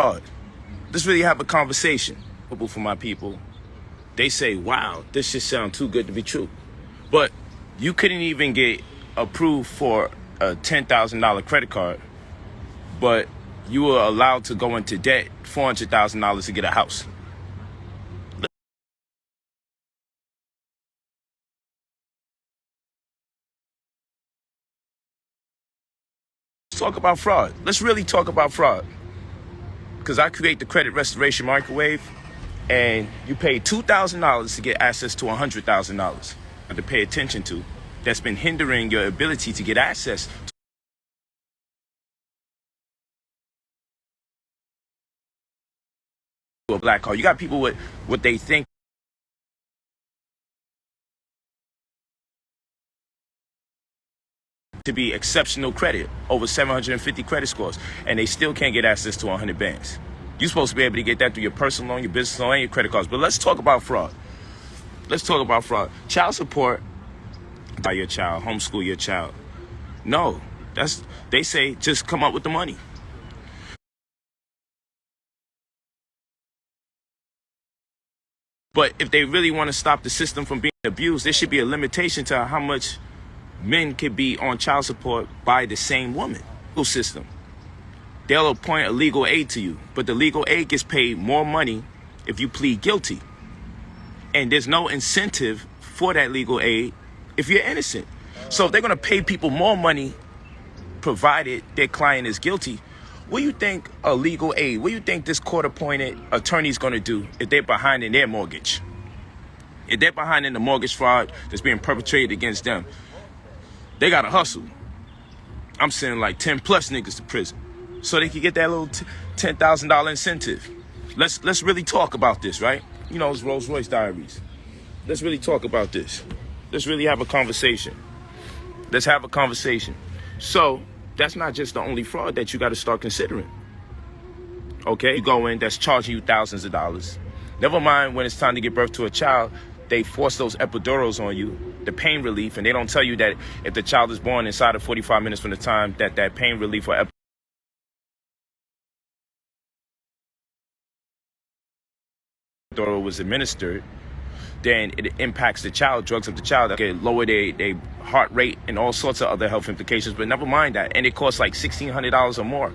hard. Let's really have a conversation. For my people, they say, wow, this just sounds too good to be true. But you couldn't even get approved for a $10,000 credit card, but you were allowed to go into debt $400,000 to get a house. Let's talk about fraud. Let's really talk about fraud. Because I create the credit restoration microwave, and you pay $2,000 to get access to $100,000 to pay attention to. That's been hindering your ability to get access to a black card. You got people with what they think to be exceptional credit, over 750 credit scores, and they still can't get access to 100 banks. You're supposed to be able to get that through your personal loan, your business loan, and your credit cards. But let's talk about fraud. Let's talk about fraud. Child support by your child, homeschool your child. No, they say just come up with the money. But if they really want to stop the system from being abused, there should be a limitation to how much men could be on child support by the same woman. System. They'll appoint a legal aid to you, but the legal aid gets paid more money if you plead guilty. And there's no incentive for that legal aid if you're innocent. So if they're going to pay people more money provided their client is guilty, what do you think a legal aid, what do you think this court-appointed attorney's going to do if they're behind in their mortgage? If they're behind in the mortgage fraud that's being perpetrated against them, they got to hustle. I'm sending like 10 plus niggas to prison so they can get that little $10,000 incentive. Let's really talk about this, right? You know, it's Rolls Royce Diaries. Let's really talk about this. Let's really have a conversation. Let's have a conversation. So that's not just the only fraud that you got to start considering. Okay, you go in, that's charging you thousands of dollars. Never mind when it's time to give birth to a child, they force those epidurals on you, the pain relief, and they don't tell you that if the child is born inside of 45 minutes from the time that pain relief or epidural was administered, then it impacts the child, drugs up the child, that can lower their heart rate and all sorts of other health implications. But never mind that. And it costs like $1,600 or more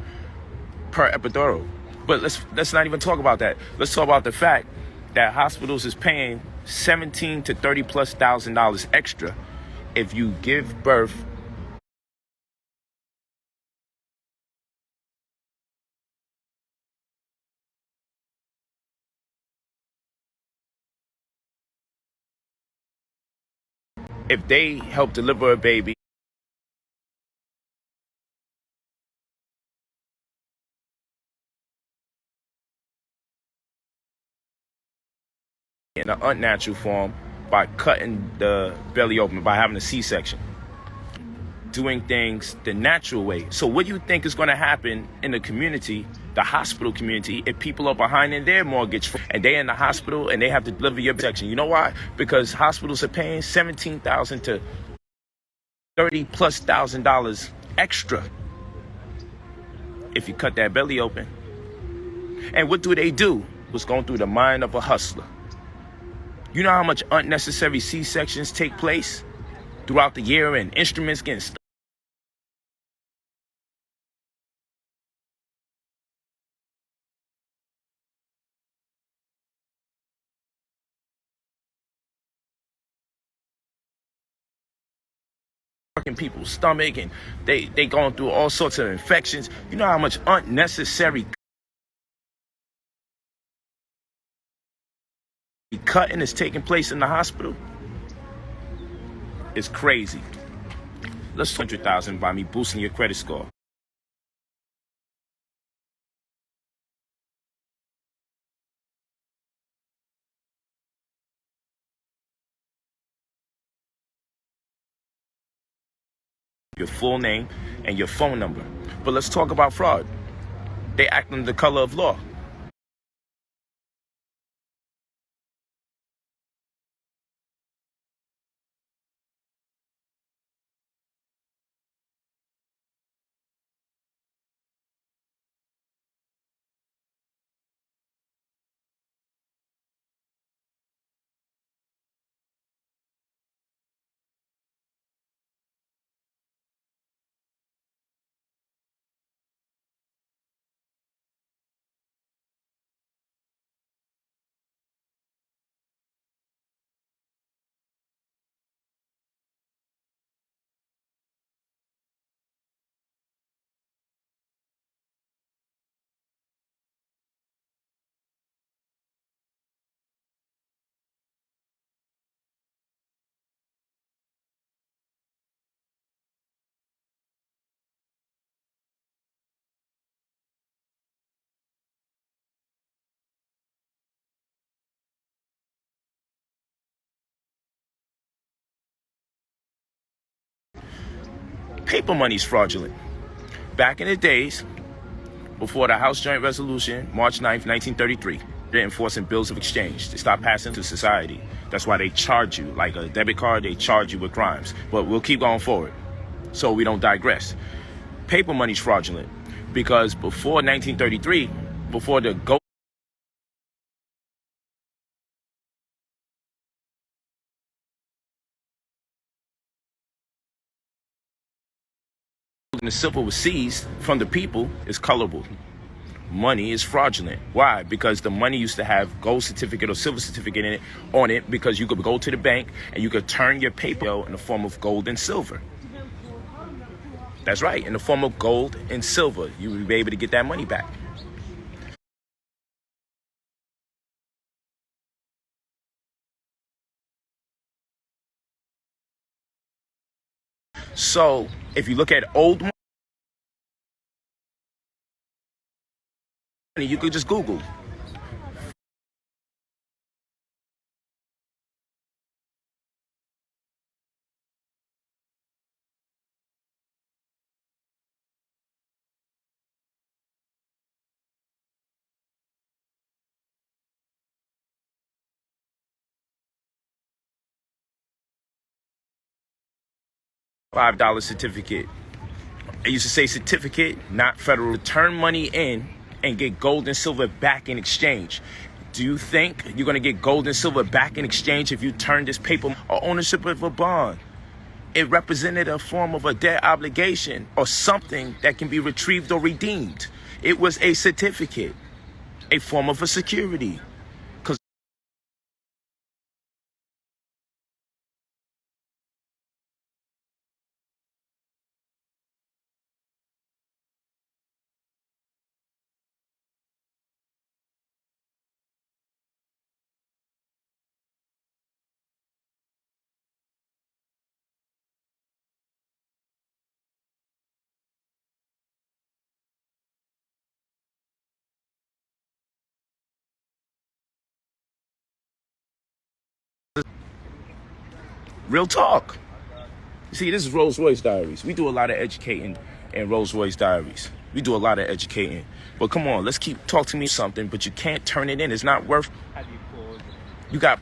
per epidural. But let's not even talk about that. Let's talk about the fact that hospitals is paying $17,000 to $30,000+ extra if you give birth if they help deliver a baby in an unnatural form by cutting the belly open, by having a C-section, doing things the natural way. So what do you think is going to happen in the community, the hospital community, if people are behind in their mortgage and they're in the hospital and they have to deliver your section? You know why? Because hospitals are paying $17,000 to $30,000+ extra if you cut that belly open. And what do? What's going through the mind of a hustler? You know how much unnecessary C-sections take place throughout the year and instruments getting stuck? In people's stomach, and they going through all sorts of infections. You know how much unnecessary cutting is taking place in the hospital? It's crazy. Let's $100,000 by me boosting your credit score. Your full name and your phone number. But let's talk about fraud. They act under the color of law. Paper money's fraudulent. Back in the days, before the House Joint Resolution, March 9th, 1933, they're enforcing bills of exchange. They stop passing to society. That's why they charge you, like a debit card, they charge you with crimes. But we'll keep going forward so we don't digress. Paper money's fraudulent because before 1933, before the gold and the silver was seized from the people, is colorable. Money is fraudulent. Why? Because the money used to have gold certificate or silver certificate in it on it, because you could go to the bank and you could turn your paper in the form of gold and silver. That's right, in the form of gold and silver. You would be able to get that money back. So if you look at old money, you could just Google $5 certificate. It used to say certificate, not federal. Turn money in and get gold and silver back in exchange. Do you think you're going to get gold and silver back in exchange if you turn this paper or ownership of a bond? It represented a form of a debt obligation or something that can be retrieved or redeemed. It was a certificate, a form of a security. Because real talk. See, this is Rolls Royce Diaries. We do a lot of educating in Rolls Royce Diaries. We do a lot of educating. But come on, let's keep talk to me something, but you can't turn it in. It's not worth. You got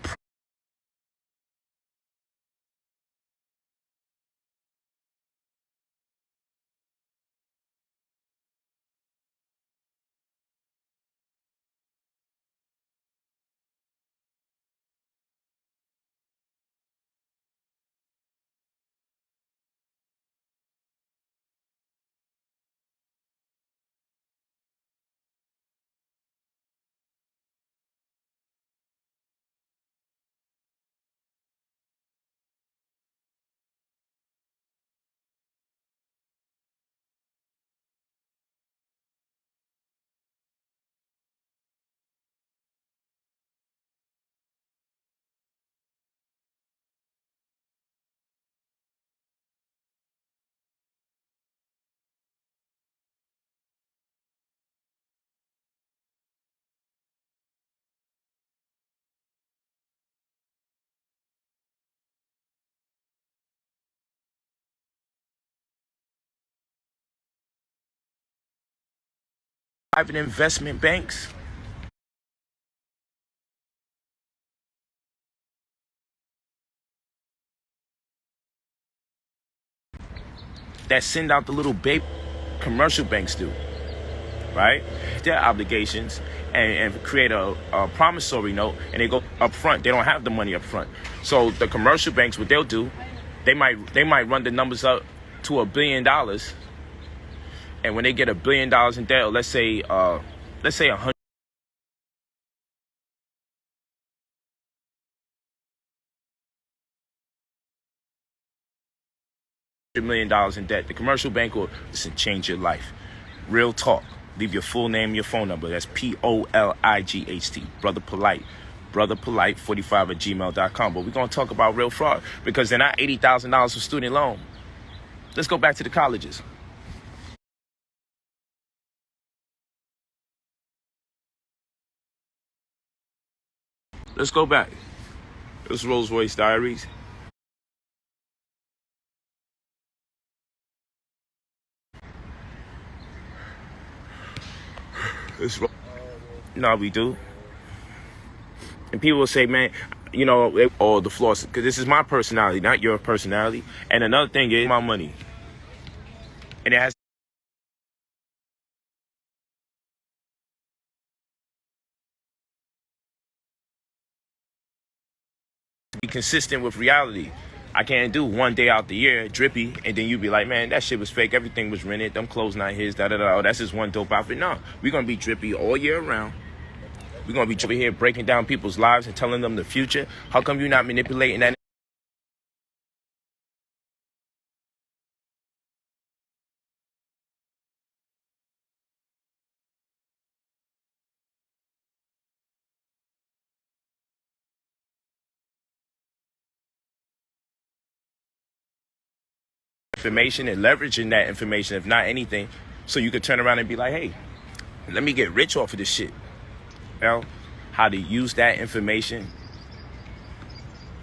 private investment banks that send out the little baby. Commercial banks do, right? Their obligations and create a promissory note, and they go up front. They don't have the money up front. So the commercial banks, what they'll do, they might run the numbers up to $1 billion, and when they get $1 billion in debt, or let's say 100 $1 million in debt, the commercial bank will change your life. Real talk. Leave your full name, your phone number. That's POLIGHT. Brother Polight. Brother Polight 45@gmail.com. But we're going to talk about real fraud, because they're not $80,000 for student loan. Let's go back to the colleges. Let's go back. This Rolls Royce Diaries. No, we do. And people will say, man, you know, all the flaws, because this is my personality, not your personality. And another thing is my money. And it has to be consistent with reality. I can't do one day out the year, drippy, and then you be like, man, that shit was fake. Everything was rented. Them clothes not his, da-da-da. Oh, that's just one dope outfit. No, we're going to be drippy all year round. We're going to be over here breaking down people's lives and telling them the future. How come you're not manipulating that information and leveraging that information, if not anything, so you could turn around and be like, hey, let me get rich off of this shit. You know, how to use that information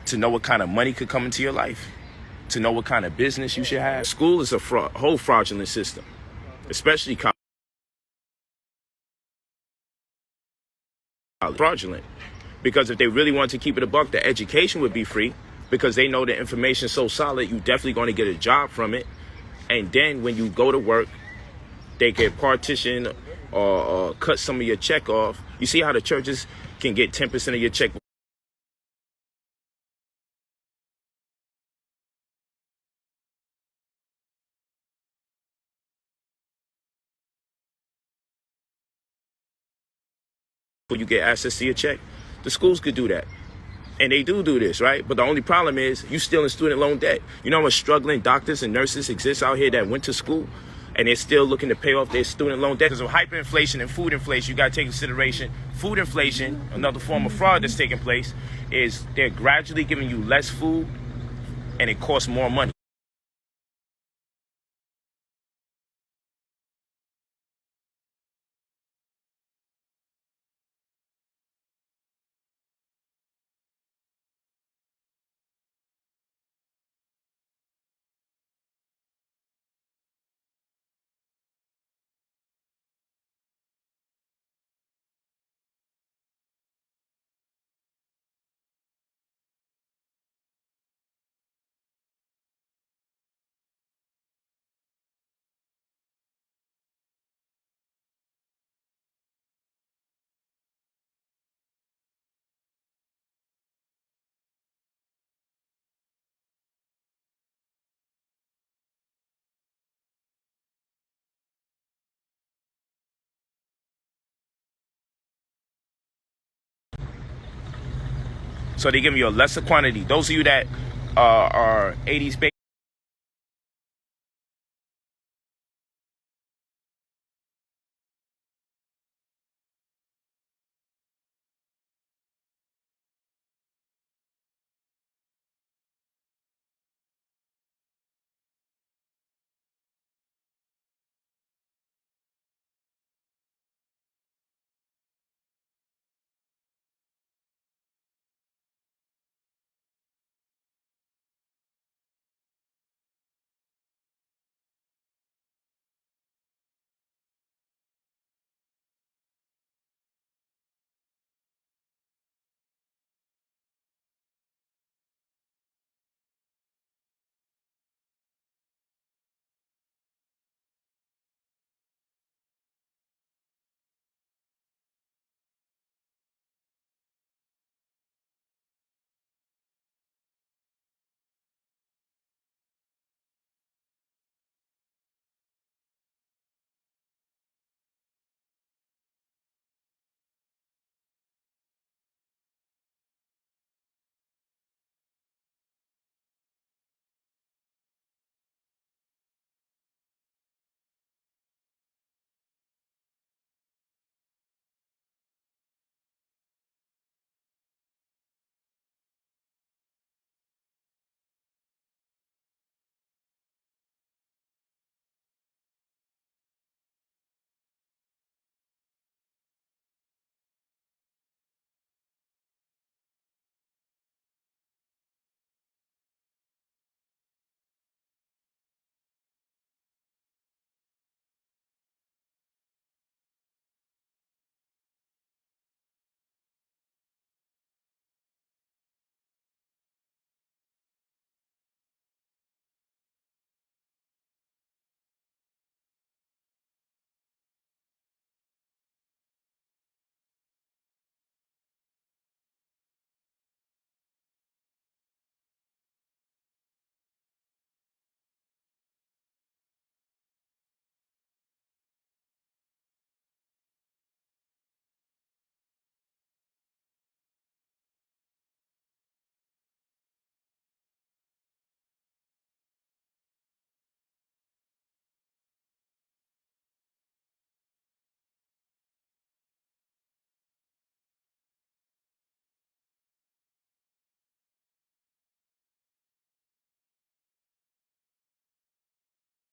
to know what kind of money could come into your life, to know what kind of business you should have. School is a whole fraudulent system, especially college. Fraudulent. Because if they really want to keep it a buck, the education would be free, because they know the information is so solid, you definitely going to get a job from it. And then when you go to work, they can partition or cut some of your check off. You see how the churches can get 10% of your check. You get access to your check. The schools could do that. And they do this, right? But the only problem is you still in student loan debt. You know how much struggling doctors and nurses exist out here that went to school and they're still looking to pay off their student loan debt. Because of hyperinflation and food inflation, you got to take into consideration food inflation, another form of fraud that's taking place, is they're gradually giving you less food and it costs more money. So they give you a lesser quantity. Those of you that are 80s baby